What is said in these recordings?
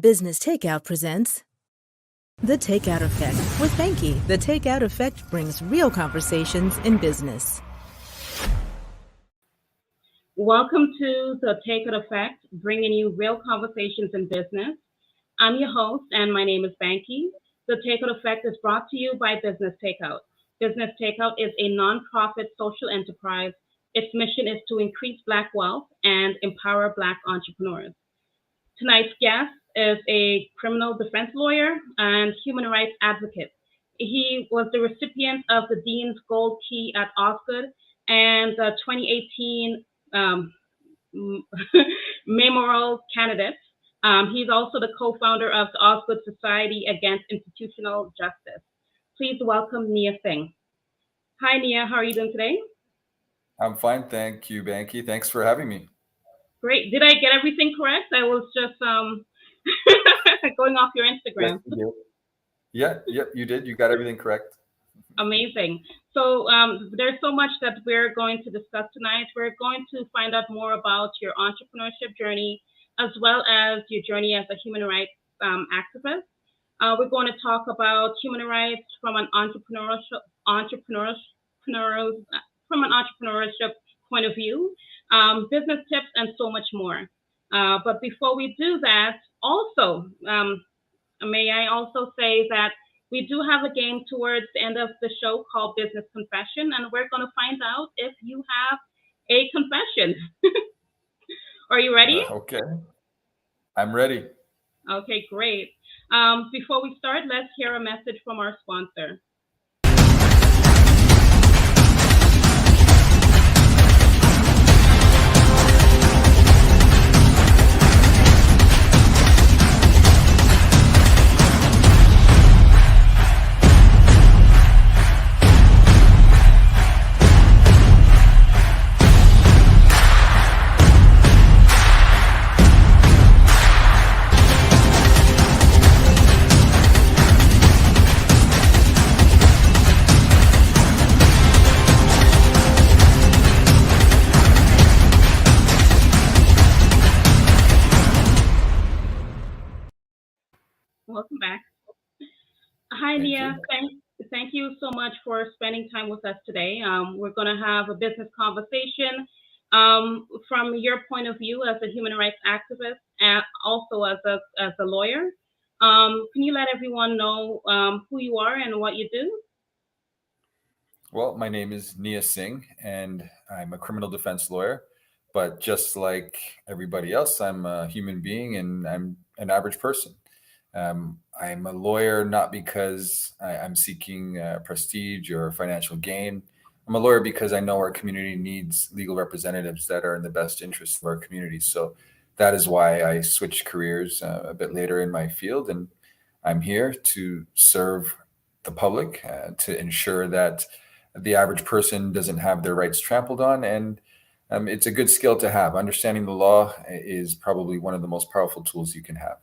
Business Takeout presents The Takeout Effect with Banki. The Takeout Effect brings real conversations in business. Welcome to The Takeout Effect, bringing you real conversations in business. I'm your host, and my name is Banki. The Takeout Effect is brought to you by Business Takeout. Business Takeout is a nonprofit social enterprise. Its mission is to increase Black wealth and empower Black entrepreneurs. Tonight's guest is a criminal defense lawyer and human rights advocate. He was the recipient of the Dean's Gold Key at Osgood and the 2018 Memorial candidate. He's also the co-founder of the Osgood Society Against Institutional Justice. Please welcome Knia Singh. Hi, Knia. How are you doing today? I'm fine. Thank you, Banki. Thanks for having me. Great. Did I get everything correct? I was just going off your Instagram. Yeah, you did. You got everything correct. Amazing. So there's so much that we're going to discuss tonight. We're going to find out more about your entrepreneurship journey, as well as your journey as a human rights activist. We're going to talk about human rights from an entrepreneurship point of view, business tips, and so much more. But before we do that, also, may I also say that we do have a game towards the end of the show called Business Confession, and we're going to find out if you have a confession. Are you ready? Okay. I'm ready. Okay, great. Before we start, let's hear a message from our sponsor. Welcome back. Hi, Knia. Thank you so much for spending time with us today. We're going to have a business conversation from your point of view as a human rights activist and also as a lawyer. Can you let everyone know who you are and what you do? Well, my name is Knia Singh, and I'm a criminal defense lawyer. But just like everybody else, I'm a human being and I'm an average person. I'm a lawyer not because I'm seeking prestige or financial gain. I'm a lawyer because I know our community needs legal representatives that are in the best interest of our community. So that is why I switched careers a bit later in my field. And I'm here to serve the public, to ensure that the average person doesn't have their rights trampled on. And it's a good skill to have. Understanding the law is probably one of the most powerful tools you can have.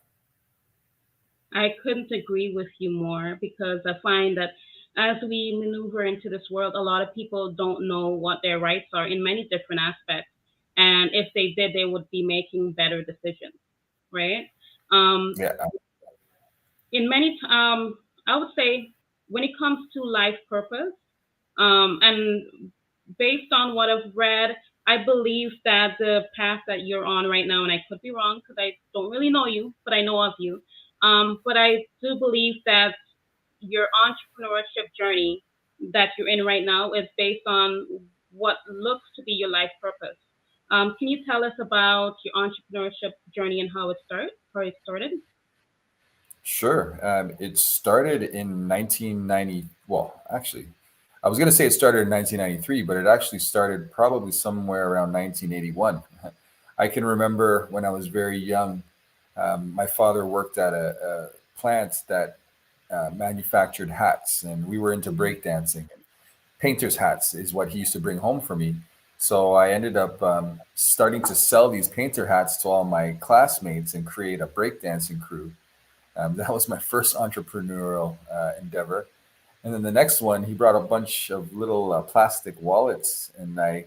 I couldn't agree with you more, because I find that as we maneuver into this world, a lot of people don't know what their rights are in many different aspects. And if they did, they would be making better decisions, right? Yeah. In many, I would say when it comes to life purpose, and based on what I've read, I believe that the path that you're on right now, and I could be wrong because I don't really know you, but I know of you. But I do believe that your entrepreneurship journey that you're in right now is based on what looks to be your life purpose. Can you tell us about your entrepreneurship journey and how it started? Sure. It started in 1990. Well, actually, I was going to say it started in 1993, but it actually started probably somewhere around 1981. I can remember when I was very young, my father worked at a plant that manufactured hats, and we were into breakdancing. Painter's hats is what he used to bring home for me. So I ended up starting to sell these painter hats to all my classmates and create a breakdancing crew. That was my first entrepreneurial endeavor. And then the next one, he brought a bunch of little plastic wallets, and I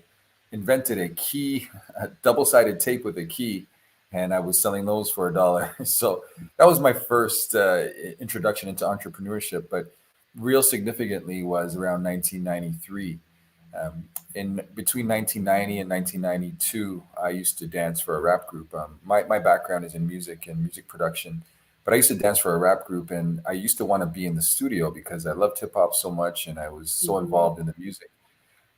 invented a key, a double-sided tape with a key. and I was selling those for $1. So that was my first introduction into entrepreneurship. But real significantly was around 1993. In between 1990 and 1992, I used to dance for a rap group. My background is in music and music production, but I used to dance for a rap group, and I used to want to be in the studio because I loved hip hop so much and I was so involved in the music.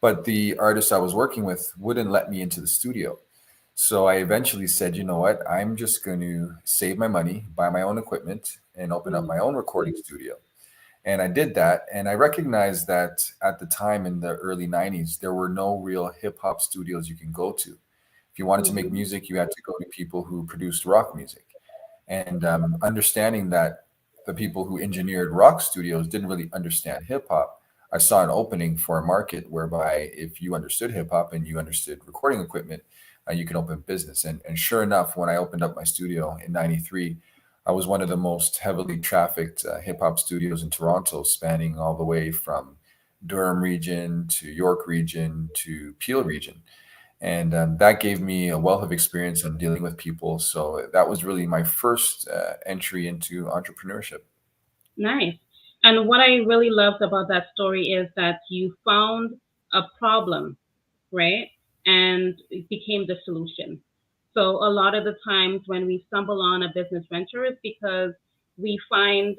But the artist I was working with wouldn't let me into the studio. So I eventually said, you know what? I'm just going to save my money, buy my own equipment, and open up my own recording studio. And I did that. And I recognized that at the time in the early 90s, there were no real hip hop studios you can go to. If you wanted to make music, you had to go to people who produced rock music. And understanding that the people who engineered rock studios didn't really understand hip hop, I saw an opening for a market whereby if you understood hip hop and you understood recording equipment, you can open business. And sure enough, when I opened up my studio in 93, I was one of the most heavily trafficked hip hop studios in Toronto, spanning all the way from Durham region to York region to Peel region. And that gave me a wealth of experience in dealing with people. So that was really my first entry into entrepreneurship. Nice. And what I really loved about that story is that you found a problem, right? And it became the solution. So a lot of the times when we stumble on a business venture, it's because we find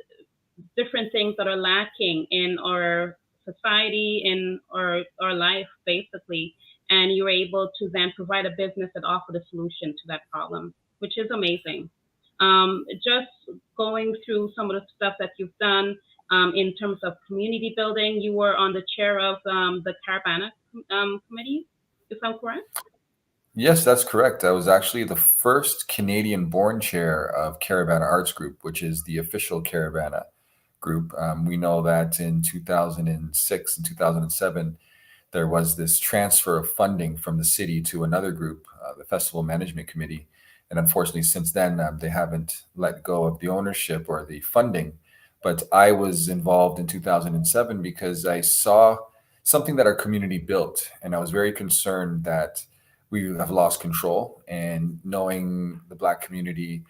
different things that are lacking in our society, in our life, basically. And you're able to then provide a business that offers a solution to that problem, which is amazing. Just going through some of the stuff that you've done in terms of community building, you were on the chair of the Caravana committee, if I'm correct? Yes, that's correct. I was actually the first Canadian born chair of Caravana Arts Group, which is the official Caravana group. We know that in 2006 and 2007, there was this transfer of funding from the city to another group, the Festival Management Committee. And unfortunately, since then, they haven't let go of the ownership or the funding. But I was involved in 2007 because I saw something that our community built. And I was very concerned that we have lost control. And knowing the Black community,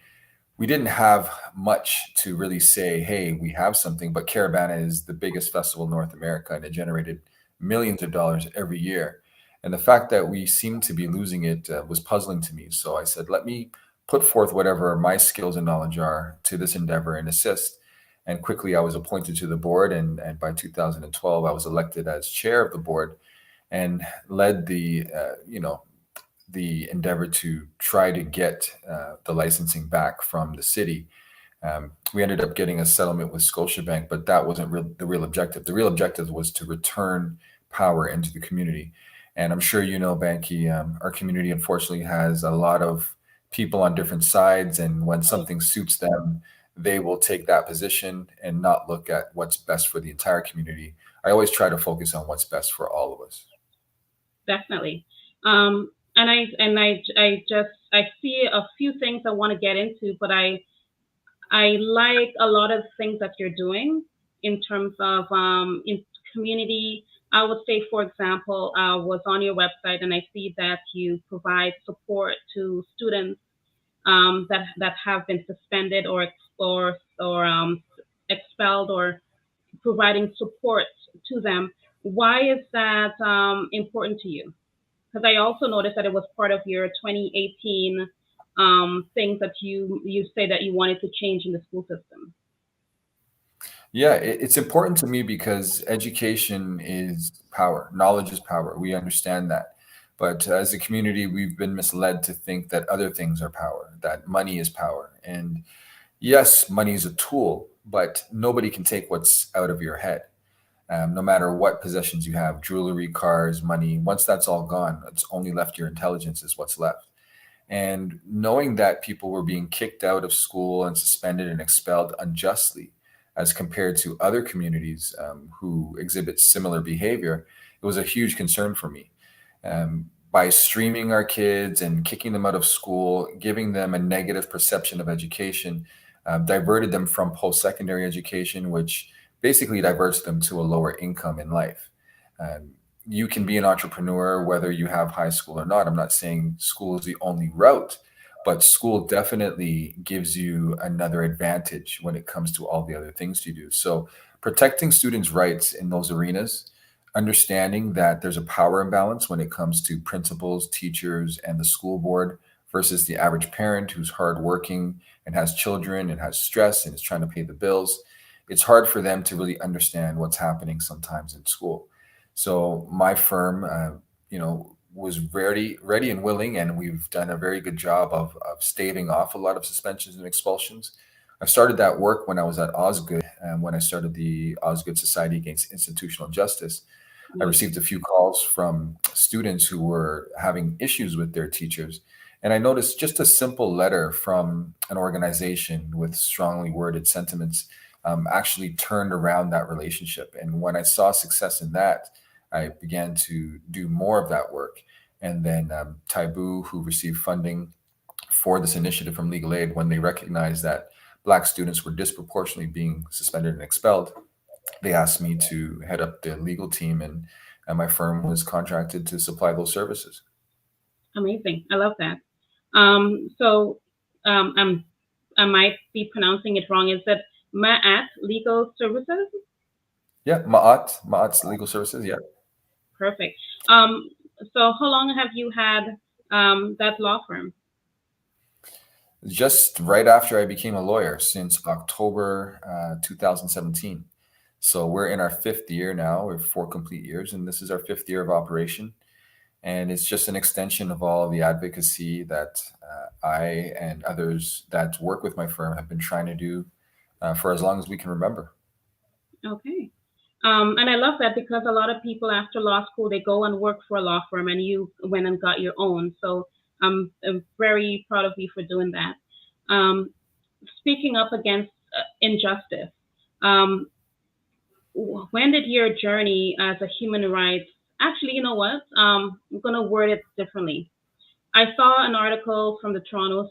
we didn't have much to really say, hey, we have something. But Caravana is the biggest festival in North America, and it generated millions of dollars every year. And the fact that we seemed to be losing it was puzzling to me. So I said, let me put forth whatever my skills and knowledge are to this endeavor and assist. And quickly I was appointed to the board. And by 2012, I was elected as chair of the board and led the endeavor to try to get the licensing back from the city. We ended up getting a settlement with Scotiabank, but that wasn't the real objective. The real objective was to return power into the community. And I'm sure you know, Banki, our community unfortunately has a lot of people on different sides. And when something suits them, they will take that position and not look at what's best for the entire community. I always try to focus on what's best for all of us. Definitely. And I see a few things I want to get into, but I like a lot of things that you're doing in terms of in community. I would say, for example, I was on your website and I see that you provide support to students that have been suspended or expelled, or providing support to them. Why is that important to you? Because I also noticed that it was part of your 2018 things that you say that you wanted to change in the school system. Yeah, it's important to me because education is power. Knowledge is power. We understand that. But as a community, we've been misled to think that other things are power, that money is power. And yes, money is a tool, but nobody can take what's out of your head. No matter what possessions you have, jewelry, cars, money, once that's all gone, it's only left your intelligence is what's left. And knowing that people were being kicked out of school and suspended and expelled unjustly, as compared to other communities who exhibit similar behavior, it was a huge concern for me. By streaming our kids and kicking them out of school, giving them a negative perception of education, diverted them from post-secondary education, which basically diverts them to a lower income in life. You can be an entrepreneur whether you have high school or not. I'm not saying school is the only route, but school definitely gives you another advantage when it comes to all the other things you do. So protecting students' rights in those arenas, understanding that there's a power imbalance when it comes to principals, teachers, and the school board versus the average parent who's hardworking and has children and has stress and is trying to pay the bills. It's hard for them to really understand what's happening sometimes in school. So my firm, was ready and willing, and we've done a very good job of staving off a lot of suspensions and expulsions. I started that work when I was at Osgood, and when I started the Osgood Society Against Institutional Justice. I Mm. received a few calls from students who were having issues with their teachers. And I noticed just a simple letter from an organization with strongly worded sentiments actually turned around that relationship. And when I saw success in that, I began to do more of that work. And then Taibu, who received funding for this initiative from Legal Aid, when they recognized that Black students were disproportionately being suspended and expelled, they asked me to head up the legal team, and my firm was contracted to supply those services. Amazing. I love that. So I might be pronouncing it wrong. Is it Ma'at Legal Services? Yeah, Ma'at's legal services. Yeah. Perfect. So how long have you had that law firm? Just right after I became a lawyer, since October 2017. So we're in our fifth year now. We're 4 complete years, and this is our fifth year of operation. And it's just an extension of all the advocacy that I and others that work with my firm have been trying to do for as long as we can remember. Okay. And I love that because a lot of people after law school, they go and work for a law firm, and you went and got your own. So I'm very proud of you for doing that. Um, Speaking up against injustice, um, when did your journey as a human rights, actually, you know what? I'm going to word it differently. I saw an article from the Toronto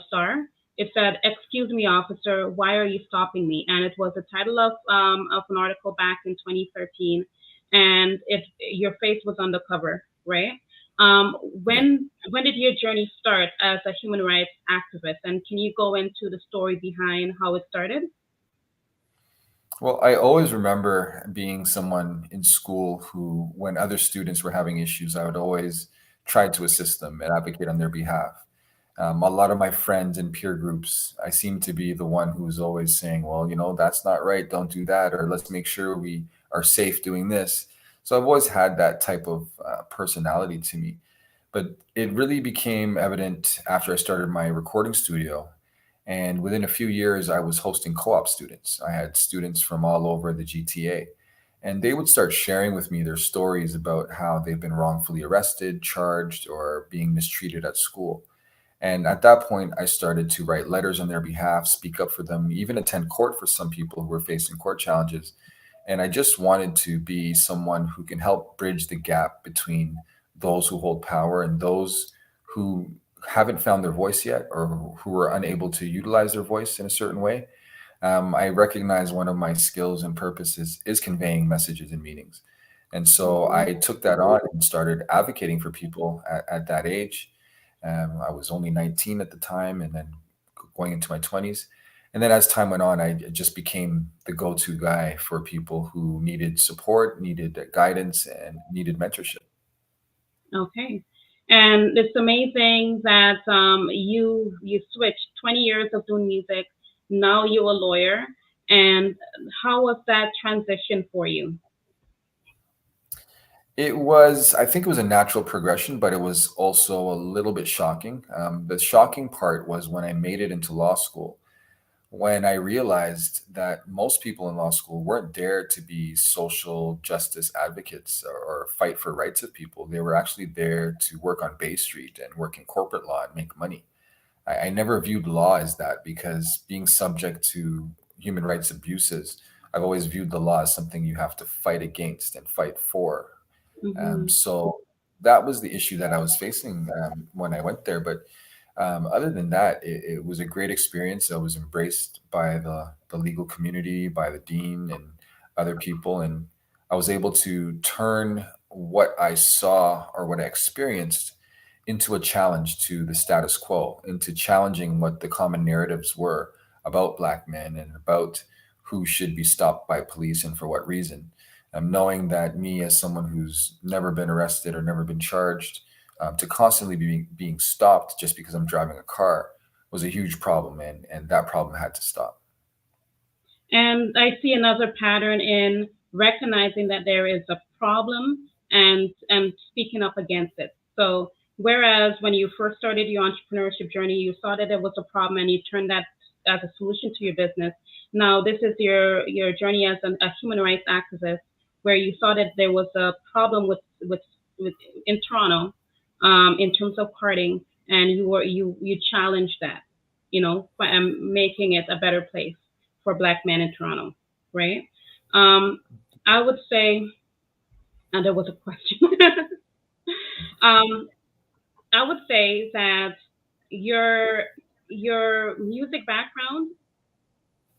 Star. It said, "Excuse me, officer, why are you stopping me?" And it was the title of an article back in 2013, and your face was on the cover, right? Um, Yeah. when did your journey start as a human rights activist? And can you go into the story behind how it started? Well, I always remember being someone in school who, when other students were having issues, I would always try to assist them and advocate on their behalf. A lot of my friends and peer groups, I seem to be the one who's always saying, well, that's not right. Don't do that. Or let's make sure we are safe doing this. So I've always had that type of personality to me. But it really became evident after I started my recording studio. And within a few years, I was hosting co op students. I had students from all over the GTA. And they would start sharing with me their stories about how they've been wrongfully arrested, charged, or being mistreated at school. And at that point, I started to write letters on their behalf, speak up for them, even attend court for some people who were facing court challenges. And I just wanted to be someone who can help bridge the gap between those who hold power and those who haven't found their voice yet or who are unable to utilize their voice in a certain way. I recognize one of my skills and purposes is conveying messages in meetings. And so Mhm. I took that on and started advocating for people at that age. I was only 19 at the time, and then going into my 20s. And then as time went on, I just became the go to guy for people who needed support, needed guidance, and needed mentorship. Okay. And it's amazing that you switched 20 years of doing music. Now you're a lawyer. And how was that transition for you? I think it was a natural progression, but it was also a little bit shocking. The shocking part was when I made it into law school, when I realized that most people in law school weren't there to be social justice advocates or fight for rights of people. They were actually there to work on Bay Street and work in corporate law and make money. I never viewed law as that because being subject to human rights abuses, I've always viewed the law as something you have to fight against and fight for. Hmm. So that was the issue that I was facing when I went there. But other than that, it was a great experience. I was embraced by the legal community, by the dean and other people. And I was able to turn what I saw or what I experienced into a challenge to the status quo, into challenging what the common narratives were about Black men and about who should be stopped by police and for what reason. Knowing that me, as someone who's never been arrested or never been charged, to constantly be being stopped just because I'm driving a car was a huge problem, and that problem had to stop. And I see another pattern in recognizing that there is a problem and speaking up against it. So whereas when you first started your entrepreneurship journey, you saw that there was a problem and you turned that as a solution to your business. Now this is your journey as a human rights activist, where you saw that there was a problem with in Toronto, in terms of parting, and you challenged that, by making it a better place for Black men in Toronto, right? I would say, and there was a question. I would say that your music background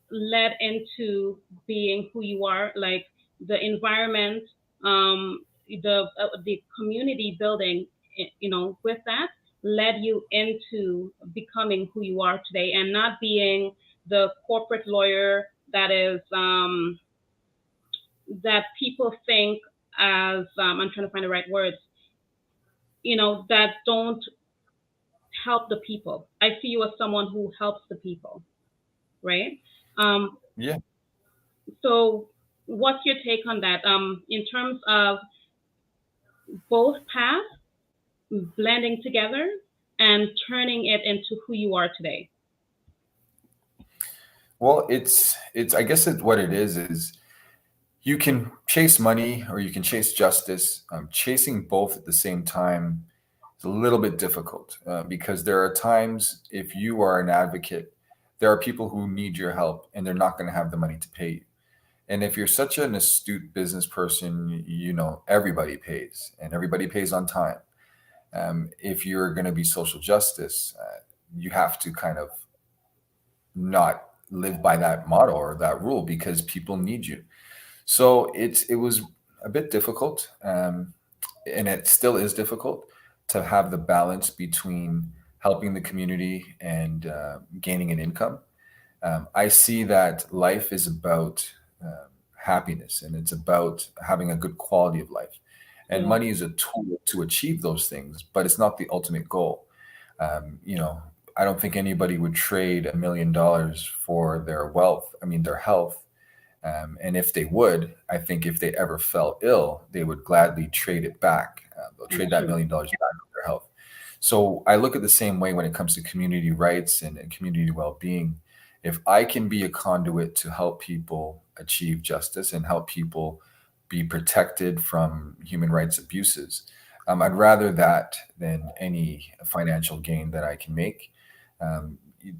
led into being who you are, like the environment, the community building, with that led you into becoming who you are today, and not being the corporate lawyer that is that people think as I'm trying to find the right words, that don't help the people. I see you as someone who helps the people, right? Yeah. So what's your take on that, in terms of both paths blending together and turning it into who you are today? Well, it's I guess what it is you can chase money or you can chase justice. Chasing both at the same time is a little bit difficult, because there are times, if you are an advocate, there are people who need your help and they're not going to have the money to pay you. And if you're such an astute business person, everybody pays and everybody pays on time. If you're going to be social justice, you have to kind of not live by that motto or that rule, because people need you. So it was a bit difficult, and it still is difficult to have the balance between helping the community and gaining an income. I see that life is about happiness, and it's about having a good quality of life. And Yeah. money is a tool to achieve those things, but it's not the ultimate goal. I don't think anybody would trade $1 million for their wealth, their health. And if they would, I think if they ever fell ill, they would gladly trade it back. They'll trade that $1 million back for their health. So I look at the same way when it comes to community rights and community well-being. If I can be a conduit to help people achieve justice and help people be protected from human rights abuses, I'd rather that than any financial gain that I can make.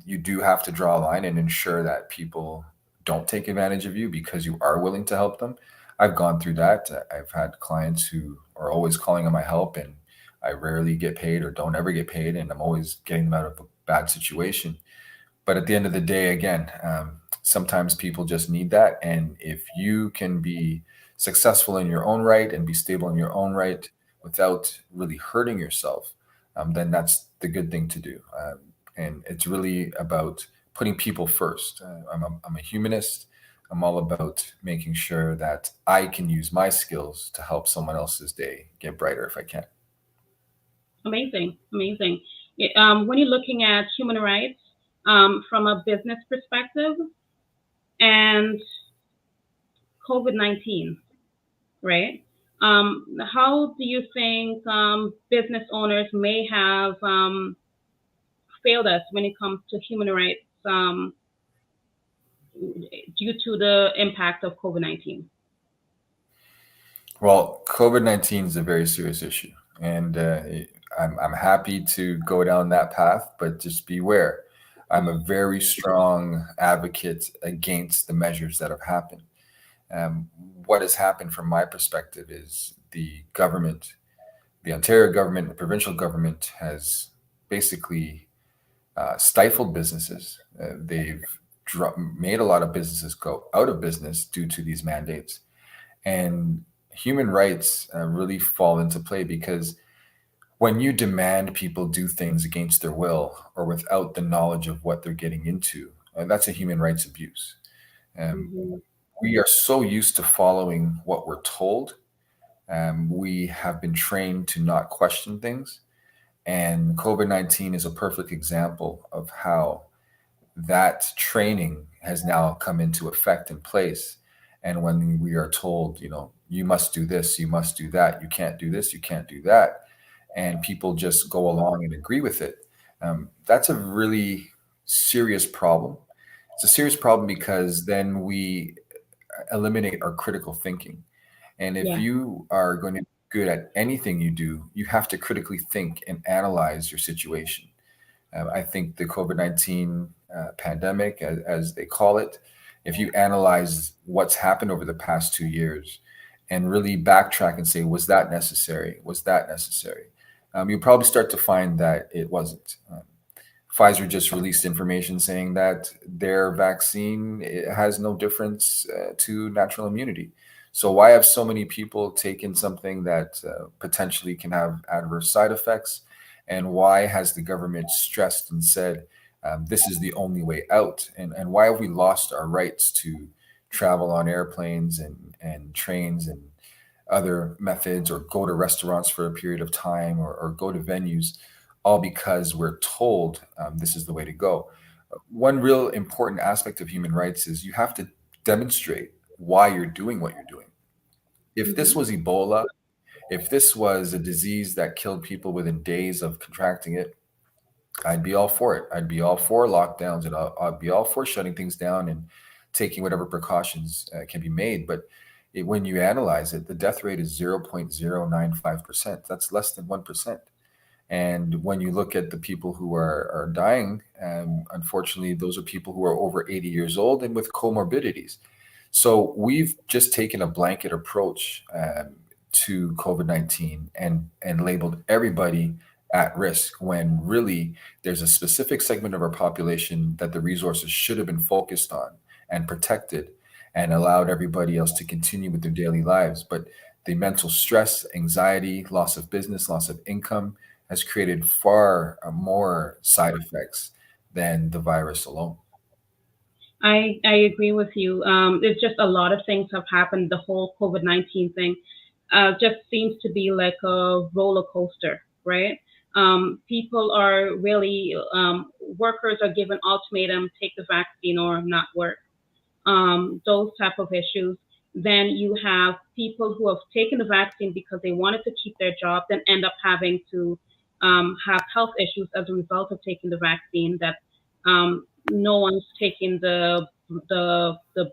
You do have to draw a line and ensure that people don't take advantage of you because you are willing to help them. I've gone through that. I've had clients who are always calling on my help, and I rarely get paid or don't ever get paid, and I'm always getting them out of a bad situation. But at the end of the day, again, sometimes people just need that. And if you can be successful in your own right and be stable in your own right without really hurting yourself, then that's the good thing to do. And it's really about putting people first. I'm a humanist. I'm all about making sure that I can use my skills to help someone else's day get brighter if I can. Amazing. When you're looking at human rights from a business perspective and COVID-19, right? How do you think business owners may have failed us when it comes to human rights due to the impact of COVID-19? Well, COVID-19 is a very serious issue, and I'm happy to go down that path, but just beware. I'm a very strong advocate against the measures that have happened. What has happened from my perspective is the government, the Ontario government, the provincial government has basically stifled businesses. They've made a lot of businesses go out of business due to these mandates. And human rights really fall into play because when you demand people do things against their will or without the knowledge of what they're getting into, that's a human rights abuse. Um, Mm-hmm. we are so used to following what we're told. We have been trained to not question things. And COVID-19 is a perfect example of how that training has now come into effect in place. And when we are told, you must do this, you must do that, you can't do this, you can't do that, and people just go along and agree with it, that's a really serious problem. It's a serious problem because then we eliminate our critical thinking. And if Yeah. you are going to be good at anything you do, you have to critically think and analyze your situation. I think the COVID-19 pandemic, as they call it, if you analyze what's happened over the past 2 years and really backtrack and say, was that necessary? Was that necessary? You'll probably start to find that it wasn't. Pfizer just released information saying that their vaccine has no difference to natural immunity. So why have so many people taken something that potentially can have adverse side effects? And why has the government stressed and said this is the only way out? And why have we lost our rights to travel on airplanes and trains and other methods, or go to restaurants for a period of time, or go to venues, all because we're told this is the way to go? One real important aspect of human rights is you have to demonstrate why you're doing what you're doing. If this Mm-hmm. was Ebola, if this was a disease that killed people within days of contracting it, I'd be all for it. I'd be all for lockdowns, and I'd be all for shutting things down and taking whatever precautions can be made. But when you analyze it, the death rate is 0.095%. That's less than 1%. And when you look at the people who are dying, unfortunately, those are people who are over 80 years old and with comorbidities. So we've just taken a blanket approach to COVID-19 and labeled everybody at risk, when really there's a specific segment of our population that the resources should have been focused on and protected, and allowed everybody else to continue with their daily lives. But the mental stress, anxiety, loss of business, loss of income has created far more side effects than the virus alone. I agree with you. There's just a lot of things have happened. The whole COVID-19 thing just seems to be like a roller coaster, right? People are really, workers are given ultimatum, take the vaccine or not work, those type of issues. Then you have people who have taken the vaccine because they wanted to keep their job, then end up having to have health issues as a result of taking the vaccine that no one's taking the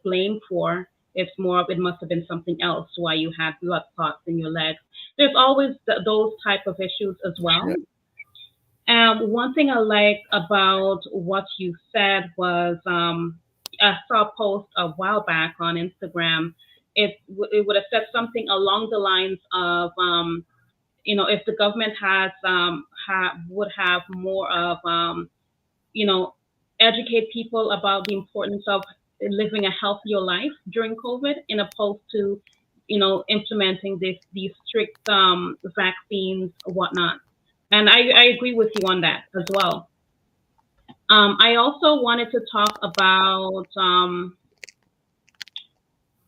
blame for. It's more of, it must have been something else why you had blood clots in your legs. There's always those type of issues as well. One thing I like about what you said was, I saw a post a while back on Instagram. It would have said something along the lines of, if the government would have more of, you know, educate people about the importance of living a healthier life during COVID, in opposed to, implementing these strict vaccines or whatnot. And I agree with you on that as well. I also wanted to talk about,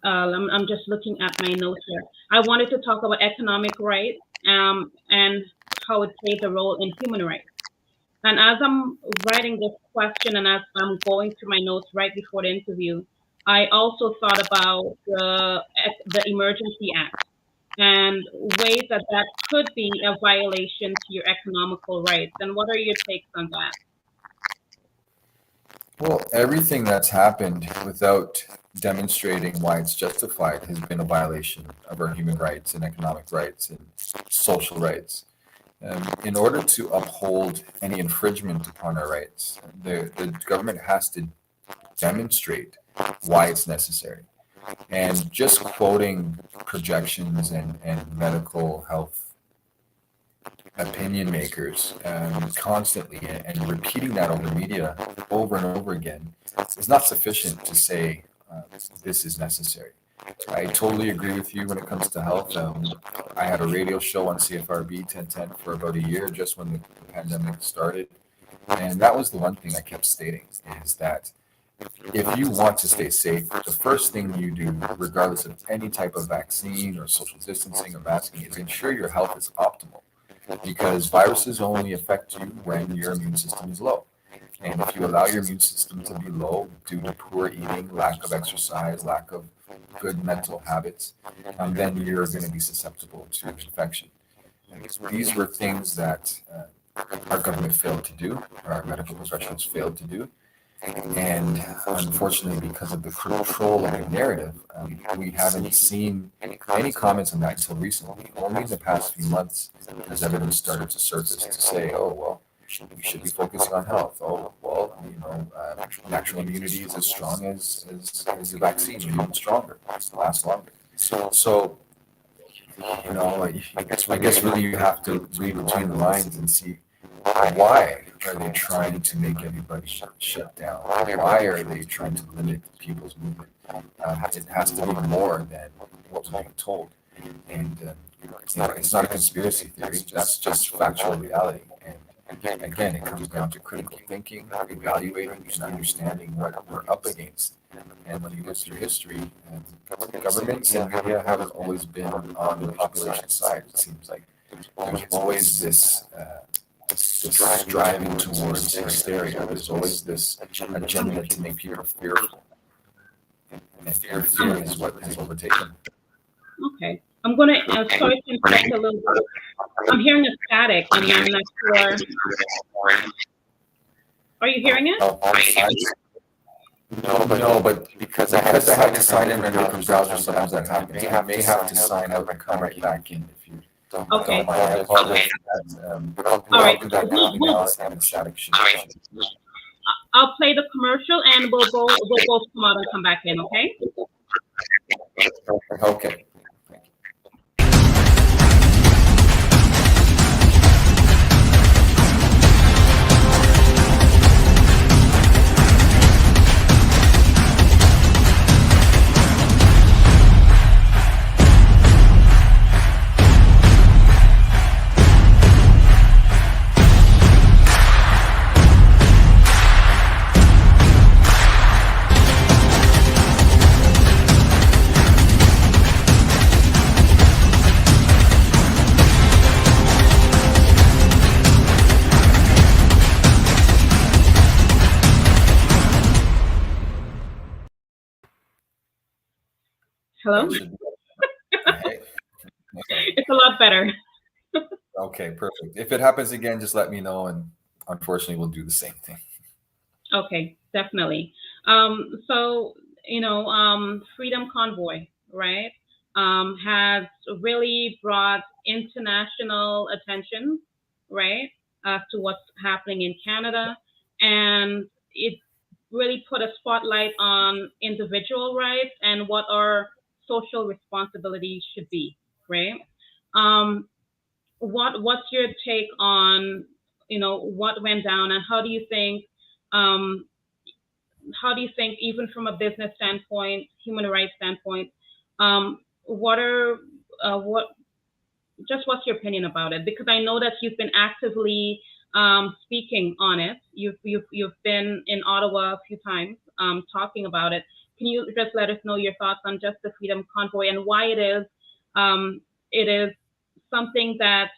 I'm just looking at my notes here. I wanted to talk about economic rights, and how it plays a role in human rights. And as I'm writing this question and as I'm going through my notes right before the interview, I also thought about the Emergency Act and ways that that could be a violation to your economical rights. And what are your takes on that? Well, everything that's happened without demonstrating why it's justified has been a violation of our human rights and economic rights and social rights. In order to uphold any infringement upon our rights, the government has to demonstrate why it's necessary. And just quoting projections and medical health opinion makers constantly, and repeating that over media over and over again is not sufficient to say this is necessary. I totally agree with you when it comes to health. I had a radio show on CFRB 1010 for about a year, just when the pandemic started. And that was the one thing I kept stating, is that if you want to stay safe, the first thing you do, regardless of any type of vaccine or social distancing or masking, is ensure your health is optimal. Because viruses only affect you when your immune system is low. And if you allow your immune system to be low due to poor eating, lack of exercise, lack of good mental habits, then you're going to be susceptible to infection. And these were things that our government failed to do, our medical professionals failed to do. And unfortunately, because of the control of the narrative, we haven't seen any comments on that until recently. Only in the past few months has evidence started to surface to say, oh, well, we should be focusing on health. Oh, well, natural immunity is as strong as the vaccine, or even stronger, it lasts longer. So, I guess really you have to read between the lines and see, why are they trying to make everybody shut down? Why are they trying to limit people's movement? It has to be more than what we're being told. And it's not a conspiracy theory. That's just factual reality. And again, it comes down to critical thinking, evaluating, and understanding what we're up against. And when you look through history, governments and media haven't always been on the population side. It seems like there's always this striving towards hysteria. There's always this agenda to make people fearful. And fear is what has overtaken. Okay. I'm going to, sorry to interrupt a little bit. I'm hearing a static, and I'm not sure. Are you hearing it? No, but because I have to sign in under the browser, sometimes that happens. I may have to sign out and come right back in if you don't mind. I apologize for that. All right. I'll play the commercial, and we'll both come out and come back in, okay? Okay. Hello? It's a lot better. Okay, perfect. If it happens again, just let me know, and unfortunately, we'll do the same thing. Okay, definitely. So, Freedom Convoy, right, has really brought international attention, right, to what's happening in Canada. And it really put a spotlight on individual rights and what our social responsibilities should be, right? What's your take on, what went down, and how do you think, even from a business standpoint, human rights standpoint, what's your opinion about it? Because I know that you've been actively speaking on it. You've been in Ottawa a few times talking about it. Can you just let us know your thoughts on just the Freedom Convoy and why it is something that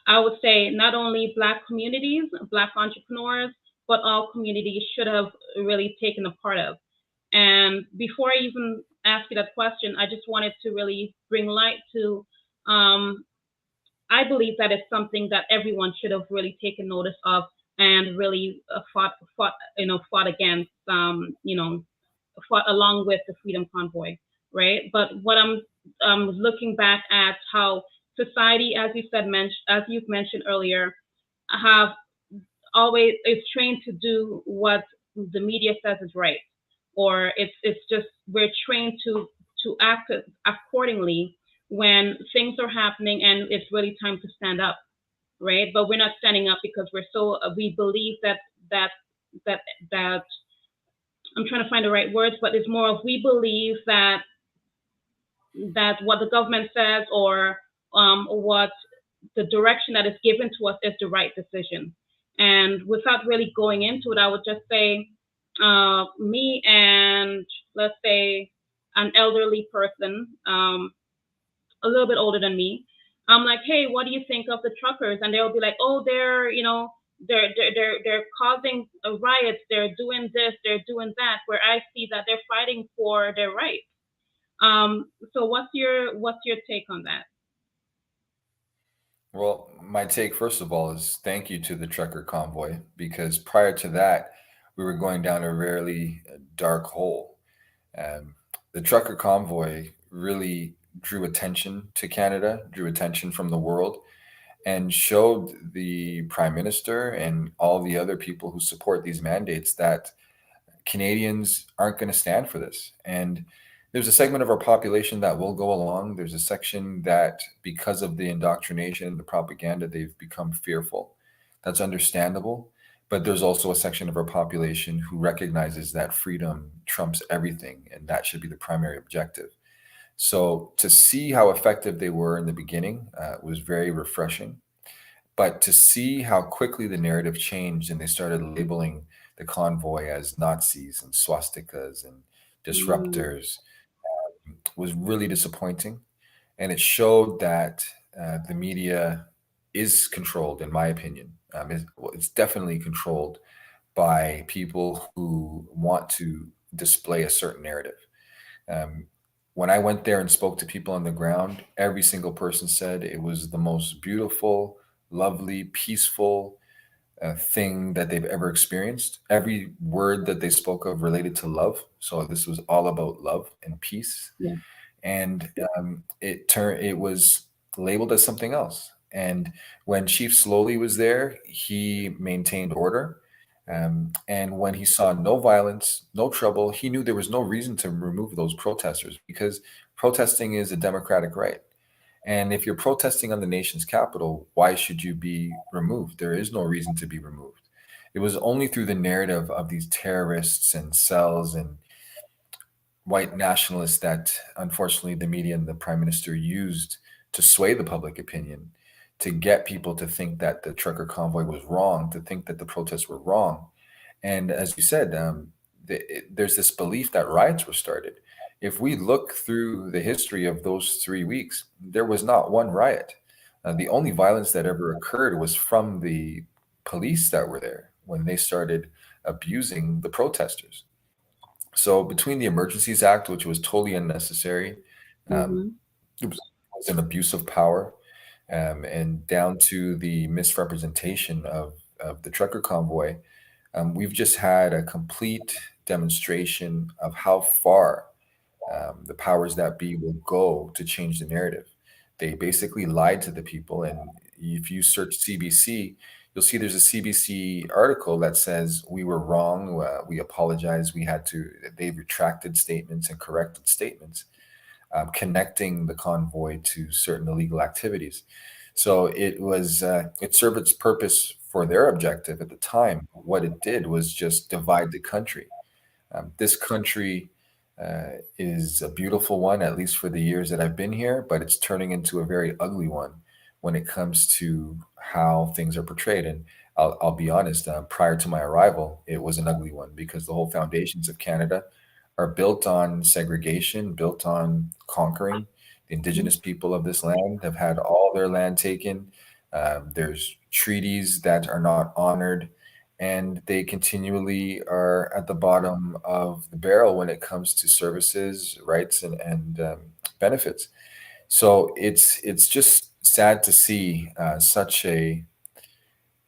I would say not only Black communities, Black entrepreneurs, but all communities should have really taken a part of? And before I even ask you that question, I just wanted to really bring light to, I believe that it's something that everyone should have really taken notice of and really fought against, fought along with the Freedom Convoy, right? But what I'm looking back at how society, as you've mentioned earlier, have always is trained to do what the media says is right, or it's just we're trained to act accordingly when things are happening and it's really time to stand up, right? But we're not standing up because we believe that I'm trying to find the right words, but it's more of we believe that that what the government says or what the direction that is given to us is the right decision. And without really going into it, I would just say, me and let's say an elderly person, a little bit older than me, I'm like, hey, what do you think of the truckers? And they'll be like, oh, they're causing riots, they're doing this, they're doing that. Where I see that they're fighting for their rights. So what's your take on that? Well, my take, first of all, is thank you to the trucker convoy, because prior to that, we were going down a really dark hole. Um, the trucker convoy really drew attention to Canada, drew attention from the world, and showed the Prime Minister and all the other people who support these mandates that Canadians aren't going to stand for this. And there's a segment of our population that will go along. There's a section that, because of the indoctrination and the propaganda, they've become fearful. That's understandable. But there's also a section of our population who recognizes that freedom trumps everything, and that should be the primary objective. So to see how effective they were in the beginning was very refreshing. But to see how quickly the narrative changed and they started labeling the convoy as Nazis and swastikas and Mm, disruptors was really disappointing. And it showed that the media is controlled, in my opinion. It's definitely controlled by people who want to display a certain narrative. Um, when I went there and spoke to people on the ground, every single person said it was the most beautiful, lovely, peaceful thing that they've ever experienced. Every word that they spoke of related to love. So this was all about love and peace. yeah. And it was labeled as something else. And when Chief Slowly was there, he maintained order. And when he saw no violence, no trouble, he knew there was no reason to remove those protesters, because protesting is a democratic right. And if you're protesting on the nation's capital, why should you be removed? There is no reason to be removed. It was only through the narrative of these terrorists and cells and white nationalists that, unfortunately, the media and the prime minister used to sway the public opinion, to get people to think that the trucker convoy was wrong, to think that the protests were wrong. And as you said, there's this belief that riots were started. If we look through the history of those 3 weeks, there was not one riot. The only violence that ever occurred was from the police that were there when they started abusing the protesters. So between the Emergencies Act, which was totally unnecessary, um, Mm-hmm. it was an abuse of power, and down to the misrepresentation of the trucker convoy, we've just had a complete demonstration of how far the powers that be will go to change the narrative. They basically lied to the people. And if you search CBC, you'll see there's a CBC article that says we were wrong. We apologize. They retracted statements and corrected statements, connecting the convoy to certain illegal activities. So it served its purpose for their objective at the time. What it did was just divide the country. This country is a beautiful one, at least for the years that I've been here, but it's turning into a very ugly one when it comes to how things are portrayed. And I'll be honest, prior to my arrival, it was an ugly one, because the whole foundations of Canada are built on segregation, built on conquering. The indigenous people of this land have had all their land taken. There's treaties that are not honored, and they continually are at the bottom of the barrel when it comes to services, rights, and benefits. So it's just sad to see such a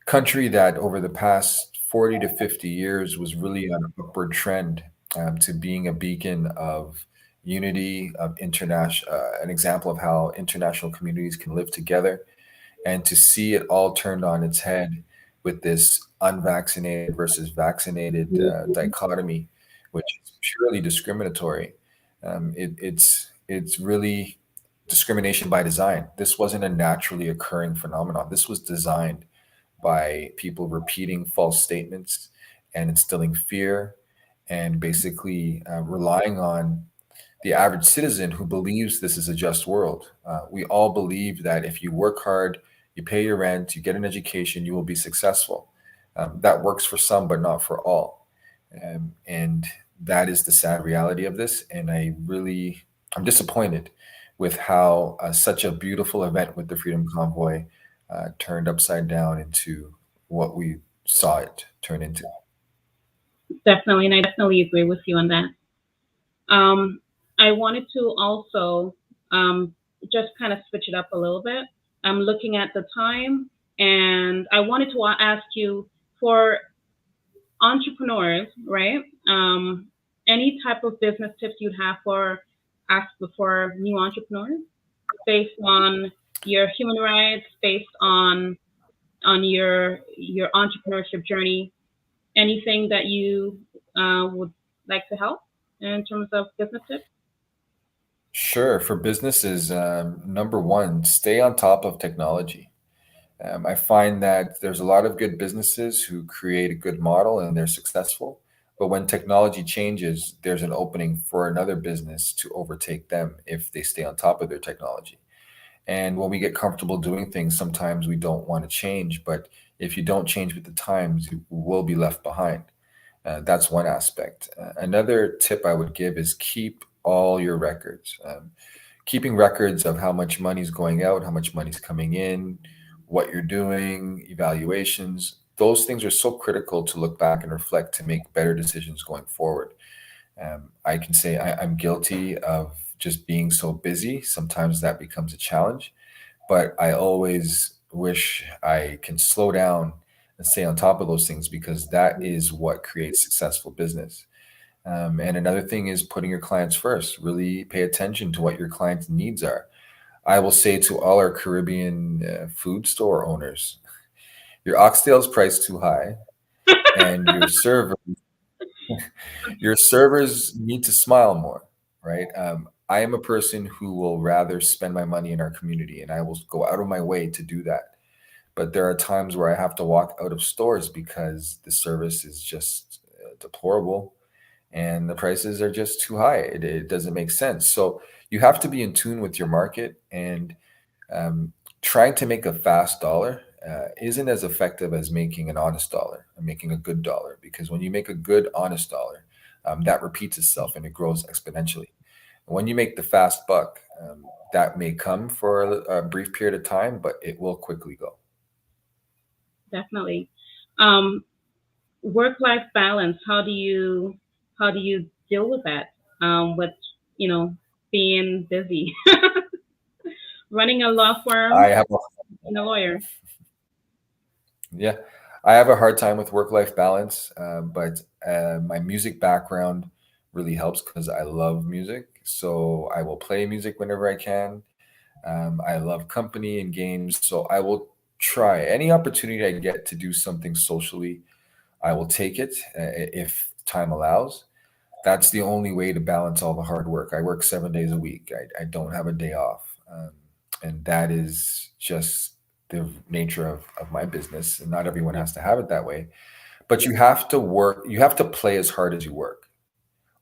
country that over the past 40 to 50 years was really on an upward trend, to being a beacon of unity, of international, an example of how international communities can live together, and to see it all turned on its head with this unvaccinated versus vaccinated dichotomy, which is purely discriminatory. It's really discrimination by design. This wasn't a naturally occurring phenomenon. This was designed by people repeating false statements and instilling fear, and basically relying on the average citizen who believes this is a just world. We all believe that if you work hard, you pay your rent, you get an education, you will be successful. That works for some, but not for all. And that is the sad reality of this. And I'm disappointed with how such a beautiful event with the Freedom Convoy turned upside down into what we saw it turn into. Definitely, and I definitely agree with you on that. I wanted to also just kind of switch it up a little bit. I'm looking at the time, and I wanted to ask you, for entrepreneurs, right? Any type of business tips you'd have for new entrepreneurs, based on your human rights, based on your entrepreneurship journey. Anything that you would like to help in terms of business tips? Sure. For businesses, number one, stay on top of technology. I find that there's a lot of good businesses who create a good model and they're successful. But when technology changes, there's an opening for another business to overtake them if they stay on top of their technology. And when we get comfortable doing things, sometimes we don't want to change. But if you don't change with the times, you will be left behind. That's one aspect. Another tip I would give is keep all your records. Keeping records of how much money's going out, how much money's coming in, what you're doing, evaluations. Those things are so critical to look back and reflect to make better decisions going forward. I can say I'm guilty of just being so busy. Sometimes that becomes a challenge, but I always wish I can slow down and stay on top of those things because that is what creates successful business. And another thing is putting your clients first. Really pay attention to what your clients' needs are. I will say to all our Caribbean food store owners, your oxtail is priced too high, and your servers need to smile more, right? I am a person who will rather spend my money in our community, and I will go out of my way to do that. But there are times where I have to walk out of stores because the service is just deplorable and the prices are just too high. It doesn't make sense. So you have to be in tune with your market, and trying to make a fast dollar isn't as effective as making an honest dollar and making a good dollar. Because when you make a good, honest dollar, that repeats itself and it grows exponentially. And when you make the fast buck, that may come for a brief period of time, but it will quickly go. Definitely. Work-life balance. How do you deal with that? With being busy, running a law firm, I have a being a lawyer. Yeah, I have a hard time with work-life balance, but my music background really helps because I love music. So I will play music whenever I can. I love company and games, so I will try any opportunity I get to do something socially. I will take it if time allows. That's the only way to balance all the hard work. I work 7 days a week. I don't have a day off. And that is just the nature of my business. And not everyone has to have it that way. But you have to work, you have to play as hard as you work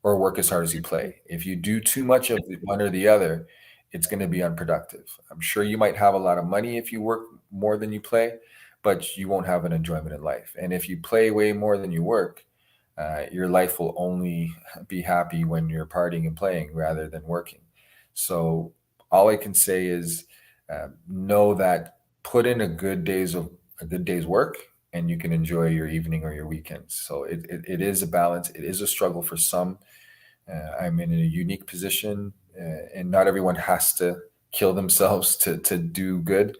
or work as hard as you play. If you do too much of the one or the other, it's going to be unproductive. I'm sure you might have a lot of money if you work more than you play, but you won't have an enjoyment in life. And if you play way more than you work, your life will only be happy when you're partying and playing rather than working. So all I can say is know that put in a good day's work, and you can enjoy your evening or your weekends. So it is a balance. It is a struggle for some. I'm in a unique position, and not everyone has to kill themselves to do good.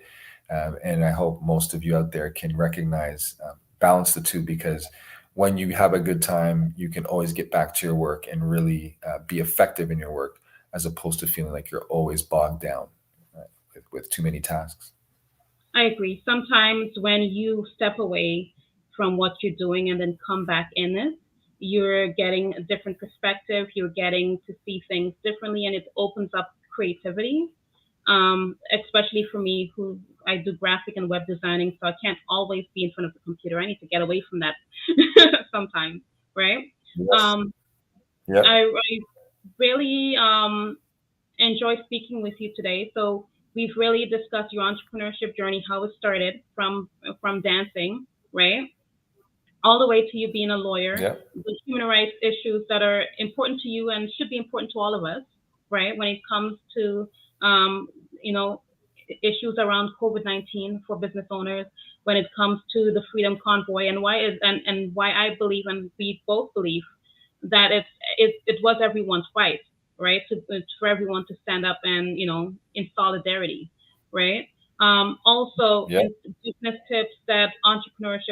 And I hope most of you out there can recognize, balance the two, because when you have a good time, you can always get back to your work and really be effective in your work, as opposed to feeling like you're always bogged down with too many tasks. I agree. Sometimes when you step away from what you're doing and then come back in it, you're getting a different perspective. You're getting to see things differently, and it opens up creativity. Especially for me, who I do graphic and web designing, so I can't always be in front of the computer. I need to get away from that sometimes, right? Yes. Um, Yeah. I really enjoyed speaking with you today. So we've really discussed your entrepreneurship journey, how it started from dancing, right? All the way to you being a lawyer, Yeah. the human rights issues that are important to you and should be important to all of us, right? When it comes to, you know, issues around COVID-19 for business owners, when it comes to the Freedom Convoy, and why I believe and we both believe that it was everyone's fight, right? For everyone to stand up and in solidarity, right? Also, Yeah. in business tips that entrepreneurs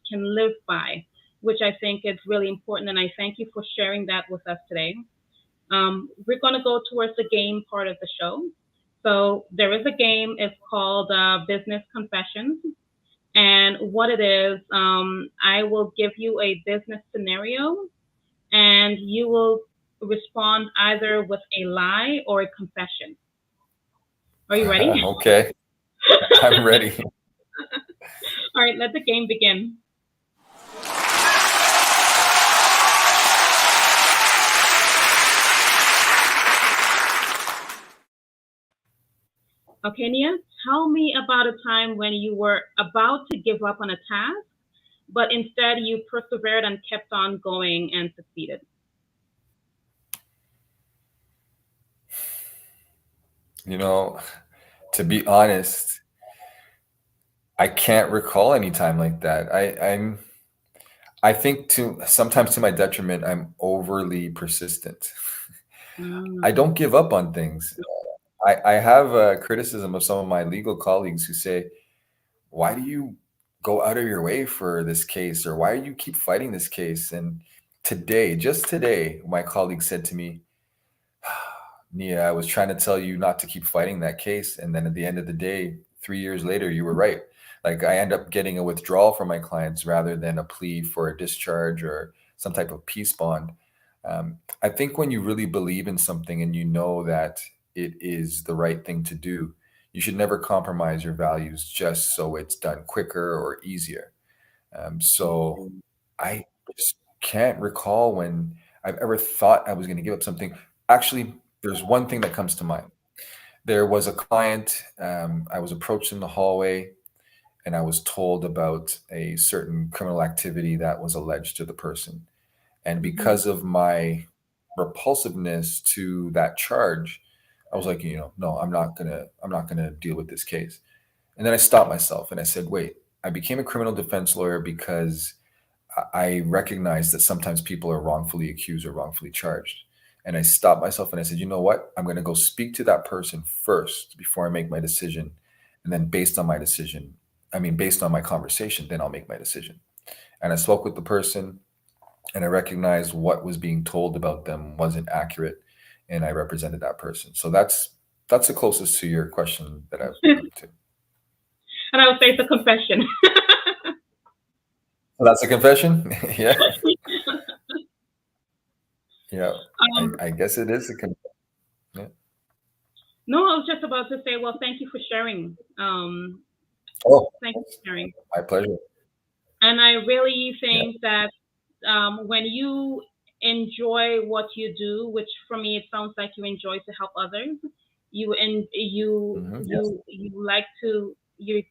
can live by, which I think is really important, and I thank you for sharing that with us today. We're going to go towards the game part of the show. So there is a game. It's called Business Confessions. And what it is, I will give you a business scenario, and you will respond either with a lie or a confession. Are you ready? Okay. I'm ready. All right, let the game begin. Okay, Knia, tell me about a time when you were about to give up on a task, but instead you persevered and kept on going and succeeded. To be honest, I can't recall any time like that. I think sometimes to my detriment, I'm overly persistent. I Mm. don't give up on things. I have a criticism of some of my legal colleagues who say, why do you go out of your way for this case? Or why do you keep fighting this case? And just today, my colleague said to me, Knia, I was trying to tell you not to keep fighting that case. And then at the end of the day, 3 years later, you were right. Like I end up getting a withdrawal from my clients rather than a plea for a discharge or some type of peace bond. I think when you really believe in something and you know that it is the right thing to do, you should never compromise your values just so it's done quicker or easier. So I just can't recall when I've ever thought I was going to give up something. Actually, there's one thing that comes to mind. There was a client, I was approached in the hallway and I was told about a certain criminal activity that was alleged to the person. And because of my repulsiveness to that charge, I was like, no, I'm not gonna deal with this case. And then I stopped myself and I said, wait, I became a criminal defense lawyer because I recognize that sometimes people are wrongfully accused or wrongfully charged. And I stopped myself and I said, you know what? I'm going to go speak to that person first before I make my decision. And then based on my conversation, then I'll make my decision. And I spoke with the person and I recognized what was being told about them wasn't accurate. And I represented that person. So that's the closest to your question that I've come to. And I would say it's a confession. So that's a confession? Yeah. Yeah. I guess it is a confession. Yeah. No, I was just about to say, well, thank you for sharing. Thank you for sharing. My pleasure. And I really think that when you enjoy what you do, which for me it sounds like you enjoy to help others, you're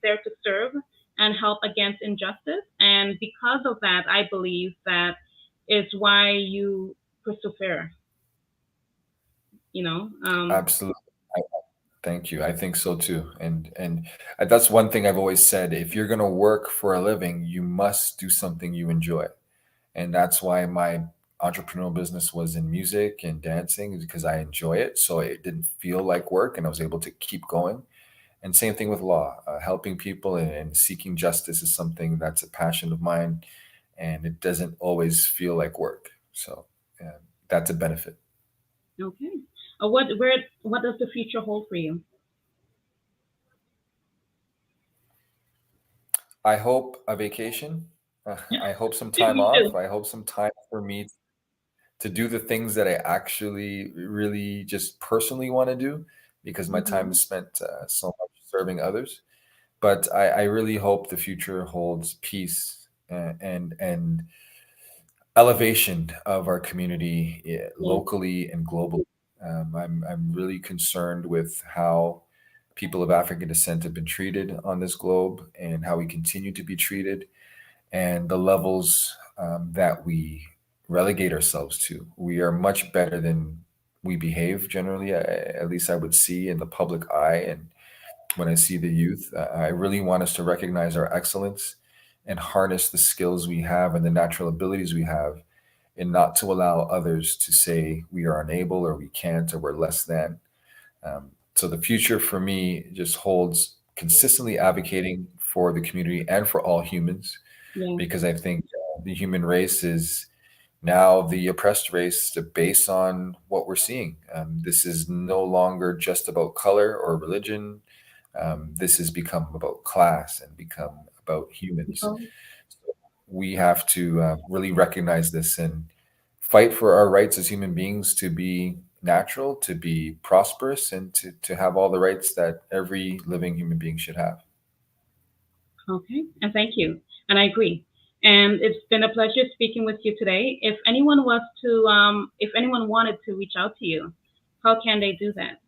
there to serve and help against injustice, and because of that, I believe that is why you persevere. Absolutely. Thank you. I think so too. And that's one thing I've always said. If you're going to work for a living, you must do something you enjoy. And that's why my entrepreneurial business was in music and dancing, because I enjoy it. So it didn't feel like work and I was able to keep going. And same thing with law, helping people and seeking justice is something that's a passion of mine. And it doesn't always feel like work. So that's a benefit. Okay. What does the future hold for you? I hope a vacation. I hope some time off. too. I hope some time for me to do the things that I actually really just personally want to do, because my time is spent so much serving others. But I really hope the future holds peace and elevation of our community Yeah. locally and globally. I'm really concerned with how people of African descent have been treated on this globe and how we continue to be treated and the levels that we relegate ourselves to. We are much better than we behave generally, at least I would see in the public eye. And when I see the youth, I really want us to recognize our excellence and harness the skills we have and the natural abilities we have, and not to allow others to say we are unable or we can't or we're less than. So the future for me just holds consistently advocating for the community and for all humans, Yeah. because I think the human race is now the oppressed race based on what we're seeing. This is no longer just about color or religion. This has become about class and become about humans. Oh, So we have to really recognize this and fight for our rights as human beings to be natural, to be prosperous, and to have all the rights that every living human being should have. okay. And thank you. And I agree. And it's been a pleasure speaking with you today. If anyone wanted to reach out to you, how can they do that?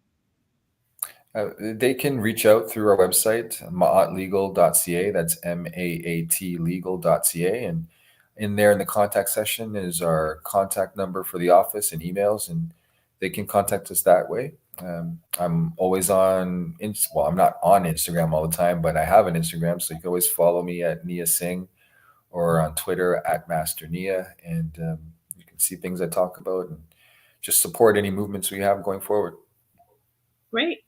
They can reach out through our website, maatlegal.ca. That's MAAT legal.ca. And in there in the contact section is our contact number for the office and emails, and they can contact us that way. I'm always on, well, I'm not on Instagram all the time, but I have an Instagram. So you can always follow me at Knia Singh or on Twitter at Master Knia. And you can see things I talk about and just support any movements we have going forward. Great.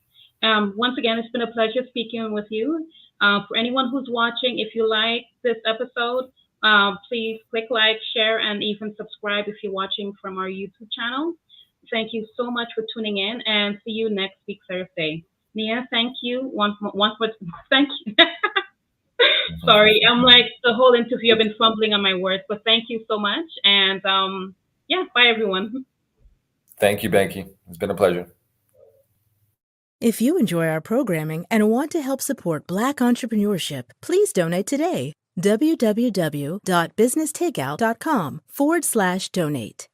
Once again, it's been a pleasure speaking with you. For anyone who's watching, if you like this episode, please click like, share, and even subscribe if you're watching from our YouTube channel. Thank you so much for tuning in, and see you next week, Thursday. Knia, thank you. Thank you. Sorry, I'm like the whole interview, I've been fumbling on my words, but thank you so much. And yeah, bye everyone. Thank you, Banki. It's been a pleasure. If you enjoy our programming and want to help support Black entrepreneurship, please donate today. www.businesstakeout.com/donate.